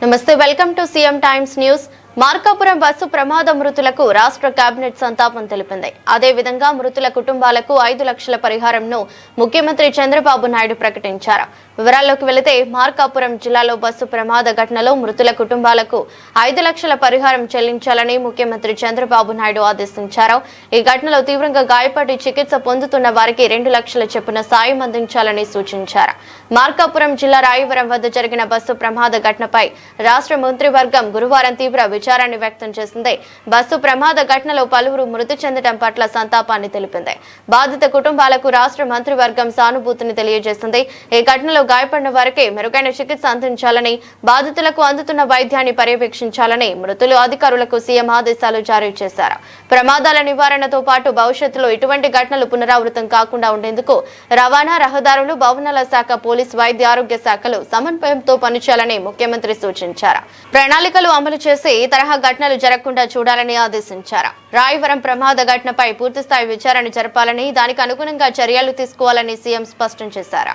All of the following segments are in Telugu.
నమస్తే welcome to CM times news. Markapuram bus ప్రమాద మృతులకు రాష్ట్ర కేబినెట్ సంతాపం తెలిపింది. అదే విధంగా మృతుల కుటుంబాలకు 5 లక్షల పరిహారంను ముఖ్యమంత్రి చంద్రబాబు నాయుడు ప్రకటించారు. వివరాల్లోకి వెళితే మార్కాపురం జిల్లాలో బస్సు ప్రమాద ఘటనలో మృతుల కుటుంబాలకు 5 లక్షల పరిహారం చెల్లించాలని ముఖ్యమంత్రి చంద్రబాబు నాయుడు ఆదేశించారు. ఈ ఘటనలో తీవ్రంగా గాయపడి చికిత్స పొందుతున్న వారికి 2 లక్షల చొప్పున సాయం అందించాలని సూచించారు. మార్కాపురం జిల్లా రాయవరం వద్ద జరిగిన బస్సు ప్రమాద ఘటనపై రాష్ట్ర మంత్రివర్గం గురువారం తీవ్ర విచారాన్ని వ్యక్తం చేసింది. బస్సు ప్రమాద ఘటనలో పలువురు మృతి చెందడం పట్ల సంతాపాన్ని తెలిపింది. బాధిత కుటుంబాలకు రాష్ట్ర మంత్రివర్గం సానుభూతిని తెలియజేసింది. ఈ ఘటనలో గాయపడిన వారికి మెరుగైన చికిత్స అందించాలని, బాధితులకు అందుతున్న వైద్యాన్ని పర్యవేక్షించాలని మృతులు అధికారులకు సీఎం ఆదేశాలు జారీ చేశారు. ప్రమాదాల నివారణతో పాటు భవిష్యత్తులో ఇటువంటి ఘటనలు పునరావృతం కాకుండా ఉండేందుకు రవాణా, రహదారులు, భవనాల శాఖ, పోలీస్, వైద్య ఆరోగ్య శాఖలు సమన్వయంతో పనిచేయాలని ముఖ్యమంత్రి సూచించారు. ప్రణాళికలు అమలు చేసి ఈ తరహా ఘటనలు జరగకుండా చూడాలని ఆదేశించారు. రాయవరం ప్రమాద ఘటనపై పూర్తిస్థాయి విచారణ జరపాలని, దానికి అనుగుణంగా చర్యలు తీసుకోవాలని సీఎం స్పష్టం చేశారు.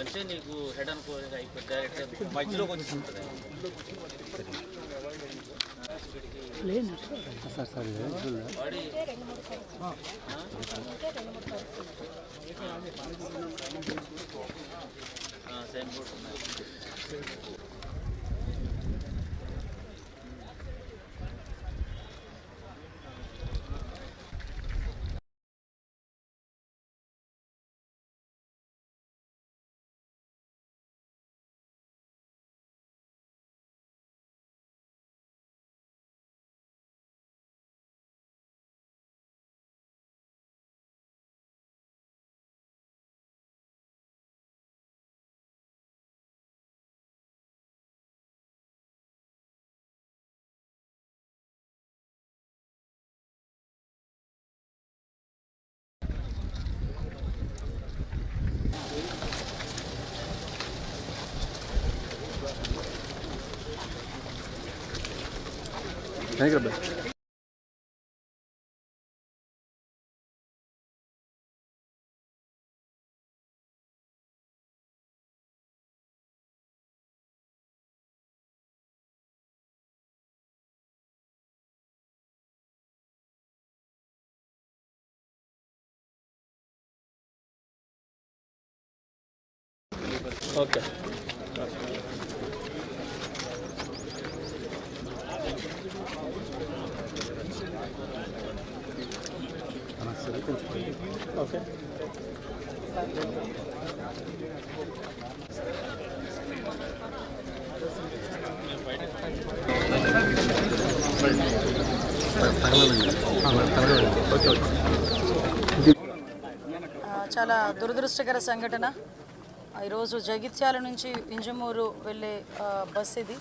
అంటే నీకు హెడ్ అనుకోలేదు అయిపోయి డైరెక్ట్ మధ్యలోకి వచ్చి ఉంటుంది. సైన్ బోర్డ్ ఉన్నాయి. Thank you. ఓకే ఓకే చాలా దురదృష్టకర సంఘటన. ఈరోజు జగిత్యాల నుంచి ఇంజమూరు వెళ్ళే బస్ ఇది.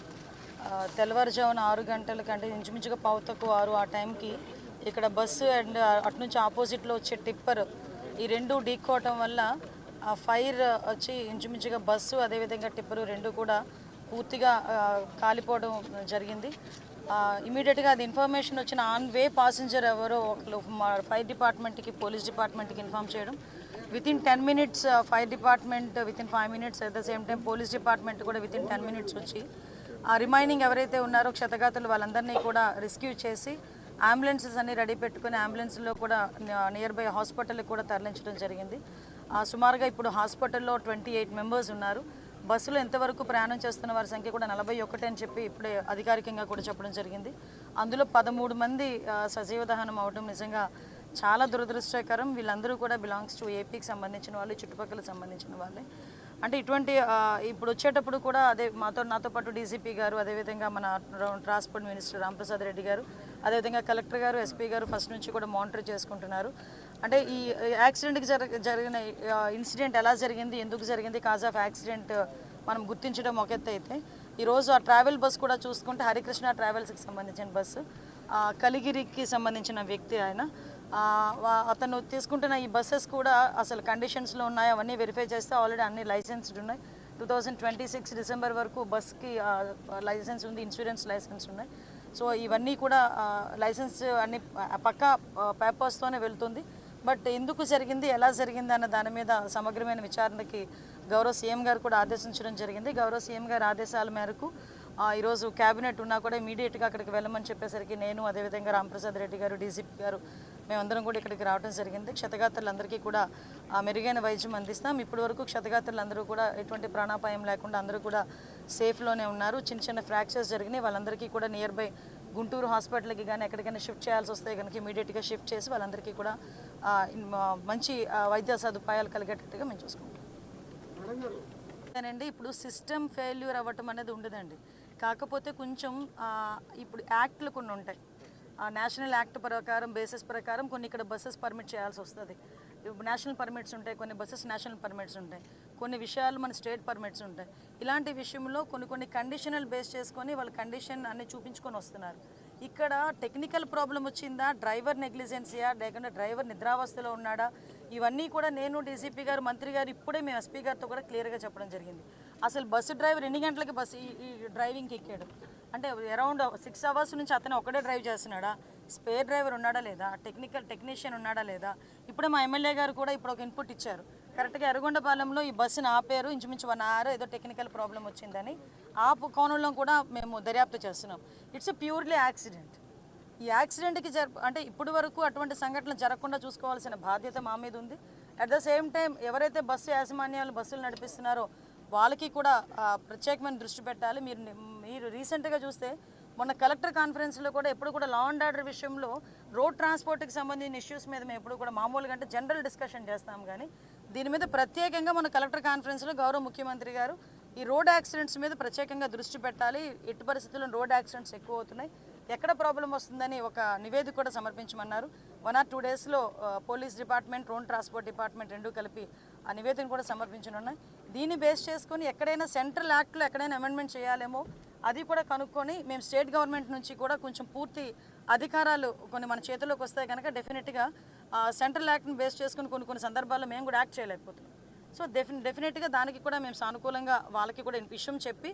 తెల్లవారుజామున 6 గంటల కంటే ఇంచుమించుగా 5:15 ఆ టైంకి ఇక్కడ బస్సు అండ్ అటు నుంచి ఆపోజిట్లో వచ్చే టిప్పర్ ఈ రెండు ఢీక్కోవటం వల్ల ఆ ఫైర్ వచ్చి ఇంచుమించుగా బస్సు అదేవిధంగా టిప్పరు రెండు కూడా పూర్తిగా కాలిపోవడం జరిగింది. ఇమీడియట్గా అది ఇన్ఫర్మేషన్ వచ్చిన ఆన్ వే పాసెంజర్ ఎవరో ఒకరు ఫైర్ డిపార్ట్మెంట్కి, పోలీస్ డిపార్ట్మెంట్కి ఇన్ఫామ్ చేయడం. Within 10 minutes fire department, within 5 minutes at the same time police department కూడా వితిన్ 10 minutes వచ్చి ఆ రిమైనింగ్ ఎవరైతే ఉన్నారో క్షతగాతులు వాళ్ళందరినీ కూడా రెస్క్యూ చేసి అంబులెన్సెస్ అన్ని రెడీ పెట్టుకుని అంబులెన్స్లో కూడా నియర్ బై హాస్పిటల్కి కూడా తరలించడం జరిగింది. సుమారుగా ఇప్పుడు హాస్పిటల్లో 28 members ఉన్నారు. బస్సులో ఎంతవరకు ప్రయాణం చేస్తున్న వారి సంఖ్య కూడా 41 అని చెప్పి ఇప్పుడే అధికారికంగా కూడా చెప్పడం జరిగింది. అందులో 13 మంది సజీవ దహనం అవడం నిజంగా చాలా దురదృష్టకరం. వీళ్ళందరూ కూడా బిలాంగ్స్ టు ఏపీకి సంబంధించిన వాళ్ళు, చుట్టుపక్కల సంబంధించిన వాళ్ళే. అంటే ఇటువంటి ఇప్పుడు వచ్చేటప్పుడు కూడా అదే నాతో పాటు డీజీపీ గారు, అదేవిధంగా మన ట్రాన్స్పోర్ట్ మినిస్టర్ రాంప్రసాద్ రెడ్డి గారు, అదేవిధంగా కలెక్టర్ గారు, ఎస్పీ గారు ఫస్ట్ నుంచి కూడా మానిటర్ చేసుకుంటున్నారు. అంటే ఈ యాక్సిడెంట్కి జరిగిన ఇన్సిడెంట్ ఎలా జరిగింది, ఎందుకు జరిగింది, కాజ్ ఆఫ్ యాక్సిడెంట్ మనం గుర్తించడం ఒక ఎత్తు అయితే ఈరోజు ఆ ట్రావెల్ బస్ కూడా చూసుకుంటే హరికృష్ణ ట్రావెల్స్కి సంబంధించిన బస్సు, కలిగిరికి సంబంధించిన వ్యక్తి ఆయన. అతను తీసుకుంటున్న ఈ బస్సెస్ కూడా అసలు కండిషన్స్లో ఉన్నాయో అవన్నీ వెరిఫై చేస్తే ఆల్రెడీ అన్ని లైసెన్స్డ్ ఉన్నాయి. 2026 డిసెంబర్ వరకు బస్కి లైసెన్స్ ఉంది, ఇన్సూరెన్స్ లైసెన్స్ ఉన్నాయి. సో ఇవన్నీ కూడా లైసెన్స్ అన్ని పక్కా పేపర్స్తోనే వెళ్తుంది. బట్ ఎందుకు జరిగింది, ఎలా జరిగింది అన్న దాని మీద సమగ్రమైన విచారణకి గౌరవ సీఎం గారు కూడా ఆదేశించడం జరిగింది. గౌరవ సీఎం గారి ఆదేశాల మేరకు ఈరోజు క్యాబినెట్ ఉన్నా కూడా ఇమీడియట్గా అక్కడికి వెళ్ళమని చెప్పేసరికి నేను, అదేవిధంగా రాంప్రసాద్ రెడ్డి గారు, డీజీపీ గారు, మేమందరం కూడా ఇక్కడికి రావడం జరిగింది. క్షతగాత్రులందరికీ కూడా మెరుగైన వైద్యం అందిస్తాం. ఇప్పటి వరకు క్షతగాత్రులందరూ కూడా ఎటువంటి ప్రాణాపాయం లేకుండా అందరూ కూడా సేఫ్లోనే ఉన్నారు. చిన్న చిన్న ఫ్రాక్చర్స్ జరిగినాయి. వాళ్ళందరికీ కూడా నియర్ బై గుంటూరు హాస్పిటల్కి కానీ ఎక్కడికైనా షిఫ్ట్ చేయాల్సి వస్తే కనుక ఇమీడియట్గా షిఫ్ట్ చేసి వాళ్ళందరికీ కూడా మంచి వైద్య సదుపాయాలు కలిగేటట్టుగా మేము చూసుకుంటాం. అండి ఇప్పుడు సిస్టమ్ ఫెయిల్యూర్ అవ్వటం అనేది ఉండదండి. కాకపోతే కొంచెం ఇప్పుడు యాక్ట్లు కొన్ని ఉంటాయి. నేషనల్ యాక్ట్ ప్రకారం, బేసిస్ ప్రకారం కొన్ని ఇక్కడ బస్సెస్ పర్మిట్ చేయాల్సి వస్తుంది. నేషనల్ పర్మిట్స్ ఉంటాయి, కొన్ని బస్సెస్ నేషనల్ పర్మిట్స్ ఉంటాయి, కొన్ని విషయాలు మన స్టేట్ పర్మిట్స్ ఉంటాయి. ఇలాంటి విషయంలో కొన్ని కండిషనల్ బేస్ చేసుకొని వాళ్ళ కండిషన్ అన్ని చూపించుకొని వస్తున్నారు. ఇక్కడ టెక్నికల్ ప్రాబ్లం వచ్చిందా, డ్రైవర్ నెగ్లిజెన్సీయా, లేకుంటే డ్రైవర్ నిద్రావస్థలో ఉన్నాడా, ఇవన్నీ కూడా నేను, డీసీపీ గారు, మంత్రి గారు ఇప్పుడే మేము ఎస్పీ గారితో కూడా క్లియర్గా చెప్పడం జరిగింది. అసలు బస్సు డ్రైవర్ ఎన్ని గంటలకి బస్సు ఈ డ్రైవింగ్కి ఎక్కాడు అంటే అరౌండ్ 6 అవర్స్ నుంచి అతను ఒకటే డ్రైవ్ చేస్తున్నాడా, స్పేర్ డ్రైవర్ ఉన్నాడా లేదా, టెక్నీషియన్ ఉన్నాడా లేదా. ఇప్పుడే మా ఎమ్మెల్యే గారు కూడా ఇప్పుడు ఒక ఇన్పుట్ ఇచ్చారు. కరెక్ట్గా ఎర్రగొండపాలెంలో ఈ బస్సును ఆపారు, ఇంచుమించు 1 hour ఏదో టెక్నికల్ ప్రాబ్లం వచ్చిందని. ఆ కోణంలో కూడా మేము దర్యాప్తు చేస్తున్నాం. It's purely accident. ఈ యాక్సిడెంట్కి అంటే ఇప్పటి వరకు అటువంటి సంఘటనలు జరగకుండా చూసుకోవాల్సిన బాధ్యత మా మీద ఉంది. అట్ ద సేమ్ టైం ఎవరైతే బస్సు యాజమాన్యాలు బస్సులు నడిపిస్తున్నారో వాళ్ళకి కూడా ప్రత్యేకమైన దృష్టి పెట్టాలి. మీరు రీసెంట్గా చూస్తే మొన్న కలెక్టర్ కాన్ఫరెన్స్లో కూడా ఎప్పుడు కూడా లా అండ్ ఆర్డర్ విషయంలో రోడ్ ట్రాన్స్పోర్ట్కి సంబంధించిన ఇష్యూస్ మీద మేము ఎప్పుడు కూడా మామూలుగా అంటే జనరల్ డిస్కషన్ చేస్తాం. కానీ దీని మీద ప్రత్యేకంగా మన కలెక్టర్ కాన్ఫరెన్స్లో గౌరవ ముఖ్యమంత్రి గారు ఈ రోడ్ యాక్సిడెంట్స్ మీద ప్రత్యేకంగా దృష్టి పెట్టాలి. ఎట్టి పరిస్థితుల్లో రోడ్ యాక్సిడెంట్స్ ఎక్కువ అవుతున్నాయి, ఎక్కడ ప్రాబ్లం వస్తుందని ఒక నివేదిక కూడా సమర్పించమన్నారు. 1 or 2 daysలో police department, road transport department రెండూ కలిపి ఆ నివేదికను కూడా సమర్పించనున్నాయి. దీన్ని బేస్ చేసుకొని ఎక్కడైనా సెంట్రల్ యాక్ట్లో ఎక్కడైనా అమెండ్మెంట్ చేయాలేమో అది కూడా కనుక్కొని మేము స్టేట్ గవర్నమెంట్ నుంచి కూడా కొంచెం పూర్తి అధికారాలు కొన్ని మన చేతిలోకి వస్తాయి కనుక డెఫినెట్గా సెంట్రల్ యాక్ట్ని బేస్ చేసుకుని కొన్ని సందర్భాల్లో మేము కూడా యాక్ట్ చేయలేకపోతున్నాం. సో డెఫినెట్గా దానికి కూడా మేము సానుకూలంగా వాళ్ళకి కూడా విషయం చెప్పి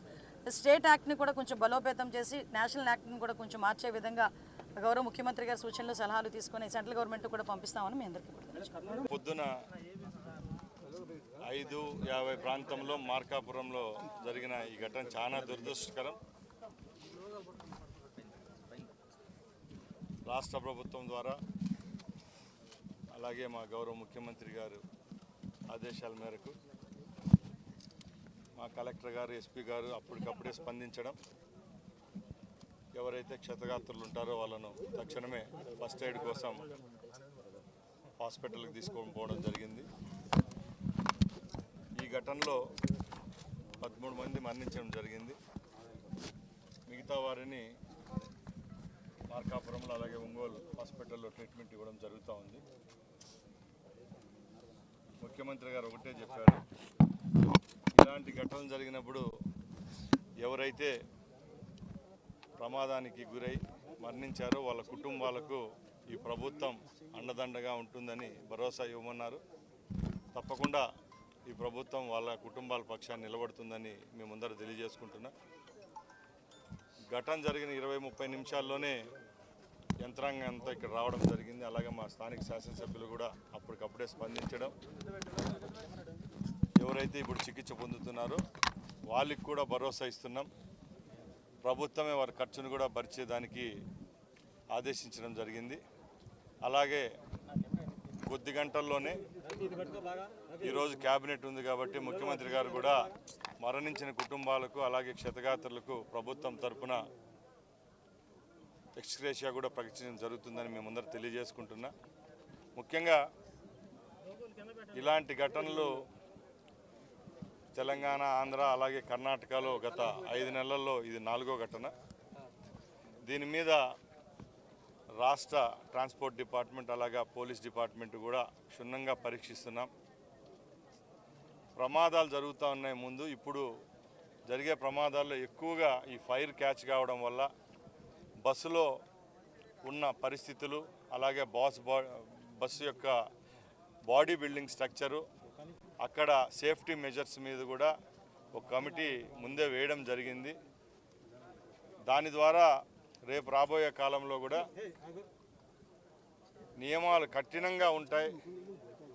స్టేట్ యాక్ట్ని కూడా కొంచెం బలోపేతం చేసి నేషనల్ యాక్ట్ని కూడా కొంచెం మార్చే విధంగా గౌరవ ముఖ్యమంత్రి గారి సూచనలు, సలహాలు తీసుకొని సెంట్రల్ గవర్నమెంట్ కూడా పంపిస్తామని మీ అందరికీ కూడా పొద్దున 5:50 ప్రాంతంలో మార్కాపురంలో జరిగిన ఈ ఘటన చాలా దురదృష్టకరం. రాష్ట్ర ప్రభుత్వం ద్వారా అలాగే మా గౌరవ ముఖ్యమంత్రి గారు ఆదేశాల మేరకు మా కలెక్టర్ గారు, ఎస్పీ గారు అప్పటికప్పుడే స్పందించడం, ఎవరైతే క్షతగాత్రులు ఉంటారో వాళ్ళను తక్షణమే ఫస్ట్ ఎయిడ్ కోసం హాస్పిటల్కి తీసుకొని పోవడం జరిగింది. ఈ ఘటనలో 13 మంది మరణించడం జరిగింది. మిగతా వారిని మార్కాపురంలో అలాగే ఒంగోలు హాస్పిటల్లో ట్రీట్మెంట్ ఇవ్వడం జరుగుతూ ఉంది. ముఖ్యమంత్రి గారు ఒకటే చెప్పారు, ఇలాంటి ఘటనలు జరిగినప్పుడు ఎవరైతే ప్రమాదానికి గురై మరణించారో వాళ్ళ కుటుంబాలకు ఈ ప్రభుత్వం అండదండగా ఉంటుందని భరోసా ఇవ్వమన్నారు. తప్పకుండా ఈ ప్రభుత్వం వాళ్ళ కుటుంబాల పక్షాన్ని నిలబడుతుందని మేమందరూ తెలియజేసుకుంటున్నాం. ఘటన జరిగిన 20-30 నిమిషాల్లోనే యంత్రాంగం అంతా ఇక్కడ రావడం జరిగింది. అలాగే మా స్థానిక శాసనసభ్యులు కూడా అప్పటికప్పుడే స్పందించడం, ఎవరైతే ఇప్పుడు చికిత్స పొందుతున్నారో వాళ్ళకి కూడా భరోసా ఇస్తున్నాం. ప్రభుత్వమే వారి ఖర్చును కూడా భరించేదానికి ఆదేశించడం జరిగింది. అలాగే కొద్ది గంటల్లోనే ఈరోజు క్యాబినెట్ ఉంది కాబట్టి ముఖ్యమంత్రి గారు కూడా మరణించిన కుటుంబాలకు అలాగే క్షతగాత్రులకు ప్రభుత్వం తరఫున ఎక్స్గ్రేషియా కూడా ప్రకటించడం జరుగుతుందని మేమందరూ తెలియజేసుకుంటున్నా. ముఖ్యంగా ఇలాంటి ఘటనలు తెలంగాణ, ఆంధ్ర అలాగే కర్ణాటకలో గత 5 నెలల్లో ఇది 4వ ఘటన. దీని మీద రాష్ట్ర ట్రాన్స్పోర్ట్ డిపార్ట్మెంట్ అలాగే పోలీస్ డిపార్ట్మెంట్ కూడా క్షుణ్ణంగా పరీక్షిస్తున్నాం. ప్రమాదాలు జరుగుతూ ఉన్నాయి ముందు, ఇప్పుడు జరిగే ప్రమాదాల్లో ఎక్కువగా ఈ ఫైర్ క్యాచ్ కావడం వల్ల బస్సులో ఉన్న పరిస్థితులు, అలాగే బస్సు యొక్క బాడీ బిల్డింగ్ స్ట్రక్చరు, అక్కడ సేఫ్టీ మెజర్స్ మీద కూడా ఒక కమిటీ ముందే వేయడం జరిగింది. దాని ద్వారా రేపు రాబోయే కాలంలో కూడా నియమాలు కఠినంగా ఉంటాయి.